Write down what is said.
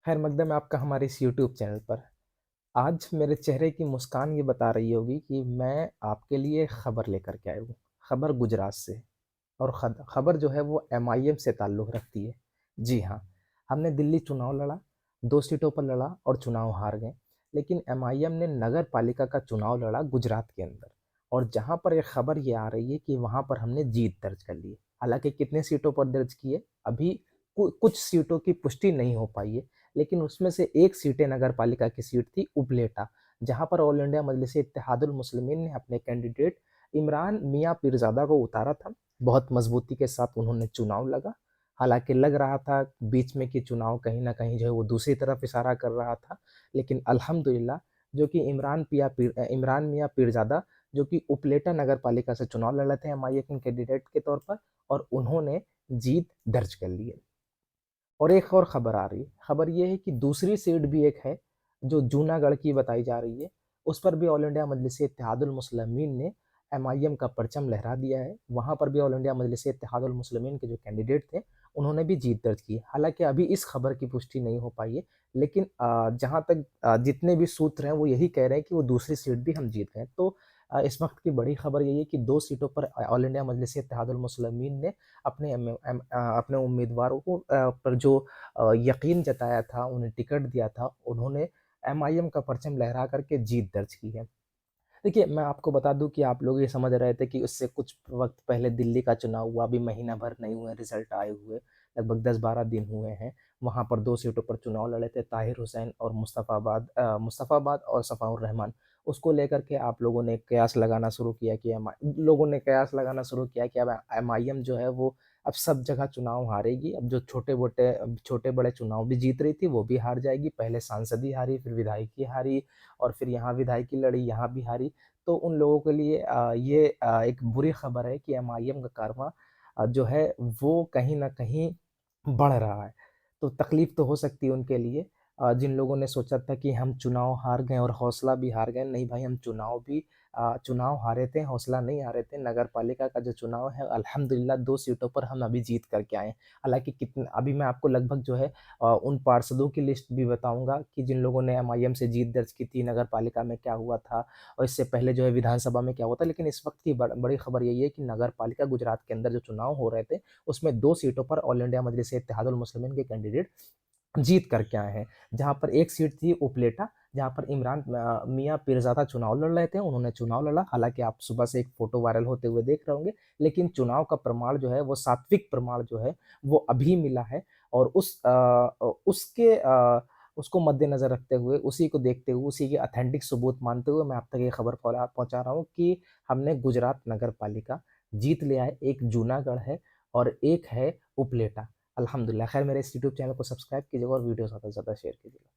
खैर मकदम है आपका हमारे इस यूट्यूब चैनल पर। आज मेरे चेहरे की मुस्कान ये बता रही होगी कि मैं आपके लिए खबर लेकर के आया हूँ। खबर गुजरात से और खबर जो है वो एमआईएम से ताल्लुक़ रखती है। जी हाँ, हमने दिल्ली चुनाव लड़ा, 2 सीटों पर लड़ा और चुनाव हार गए। लेकिन एमआईएम ने नगर पालिका का चुनाव लड़ा गुजरात के अंदर और जहाँ पर ये खबर ये आ रही है कि वहाँ पर हमने जीत दर्ज कर ली है। हालाँकि कितने सीटों पर दर्ज की है, अभी कुछ सीटों की पुष्टि नहीं हो पाई है, लेकिन उसमें से एक सीटें नगर पालिका की सीट थी उपलेटा, जहाँ पर ऑल इंडिया मजलिस-ए-इत्तेहादुल मुस्लिमीन ने अपने कैंडिडेट इमरान मियाँ पीरज़ादा को उतारा था। बहुत मज़बूती के साथ उन्होंने चुनाव लगा। हालाँकि लग रहा था बीच में कि चुनाव कहीं न कहीं जो है वो दूसरी तरफ इशारा कर रहा था, लेकिन अल्हम्दुलिल्लाह जो कि इमरान मियाँ पीरज़ादा जो कि उपलेटा नगर पालिका से चुनाव लड़ रहे थे एमआईएम कैंडिडेट के तौर पर और उन्होंने जीत दर्ज कर ली है। और एक और खबर आ रही है, खबर ये है कि दूसरी सीट भी एक है, जो जूनागढ़ की बताई जा रही है, उस पर भी ऑल इंडिया मजलिस-ए-इत्तेहादुल मुस्लिमीन ने एमआईएम का परचम लहरा दिया है। वहाँ पर भी ऑल इंडिया मजलिस-ए-इत्तेहादुल मुस्लिमीन के जो कैंडिडेट थे, उन्होंने भी जीत दर्ज की है। हालाँकि अभी इस खबर की पुष्टि नहीं हो पाई है, लेकिन जहाँ तक जितने भी सूत्र हैं, वो यही कह रहे हैं कि वो दूसरी सीट भी हम जीत गए। तो इस वक़्त की बड़ी खबर यही है कि 2 सीटों पर ऑल इंडिया मजलिस-ए-इत्तेहादुल मुस्लिमीन ने अपने उम्मीदवारों को पर जो यकीन जताया था, उन्हें टिकट दिया था, उन्होंने एमआईएम का परचम लहरा कर के जीत दर्ज की है। देखिए, मैं आपको बता दूँ कि आप लोग ये समझ रहे थे कि उससे कुछ वक़्त पहले दिल्ली का चुनाव हुआ, अभी महीना भर नहीं हुआ है रिज़ल्ट आए हुए, लगभग 10-12 दिन हुए हैं। वहाँ पर 2 सीटों पर चुनाव लड़े थे, ताहिर हुसैन और मुस्तफ़ाबाद और सफ़ाउर रहमान। उसको लेकर के आप लोगों ने कयास लगाना शुरू किया कि लोगों ने कयास लगाना शुरू किया कि अब एमआईएम जो है वो अब सब जगह चुनाव हारेगी, अब जो छोटे-बड़े चुनाव भी जीत रही थी, वो भी हार जाएगी। पहले सांसदी हारी, फिर विधायकी हारी और फिर यहाँ विधायकी लड़ी, यहाँ भी हारी। तो उन लोगों के लिए ये एक बुरी खबर है कि एमआईएम का कारवां जो है वो कहीं न कहीं बढ़ रहा है। तो तकलीफ़ तो हो सकती है उनके लिए जिन लोगों ने सोचा था कि हम चुनाव हार गए और हौसला भी हार गए, नहीं भाई हम चुनाव हारे थे, हौसला नहीं हारे थे। नगर पालिका का जो चुनाव है अल्हम्दुलिल्लाह 2 सीटों पर हम अभी जीत कर के आए हैं। हालाँकि कितन अभी मैं आपको लगभग जो है उन पार्षदों की लिस्ट भी बताऊँगा कि जिन लोगों ने एमआईएम से जीत दर्ज की थी, नगर पालिका में क्या हुआ था और इससे पहले जो है विधानसभा में क्या हुआ था। लेकिन इस वक़्त की बड़ी खबर यही है कि नगर पालिका गुजरात के अंदर जो चुनाव हो रहे थे, उसमें 2 सीटों पर ऑल इंडिया मजलिस-ए-इत्तेहादुल मुस्लिमीन के कैंडिडेट जीत कर के आए हैं। जहाँ पर एक सीट थी उपलेटा, जहाँ पर मियाँ पीरज़ादा चुनाव लड़ रहे थे, उन्होंने चुनाव लड़ा। हालाँकि आप सुबह से एक फ़ोटो वायरल होते हुए देख रहे होंगे, लेकिन चुनाव का प्रमाण जो है, वो सात्विक प्रमाण जो है, वो अभी मिला है और उसको मद्देनज़र रखते हुए, उसी को देखते हुए, उसी के ऑथेंटिक सबूत मानते हुए मैं आप तक ये खबर पहुँचा रहा हूँ कि हमने गुजरात नगर पालिका जीत लिया है। एक जूनागढ़ है और एक है उपलेटा। अल्हम्दुलिल्लाह। ख़ैर मेरे इस यूट्यूब चैनल को सब्सक्राइब कीजिएगा और वीडियो ज़्यादा से ज़्यादा शेयर कीजिएगा।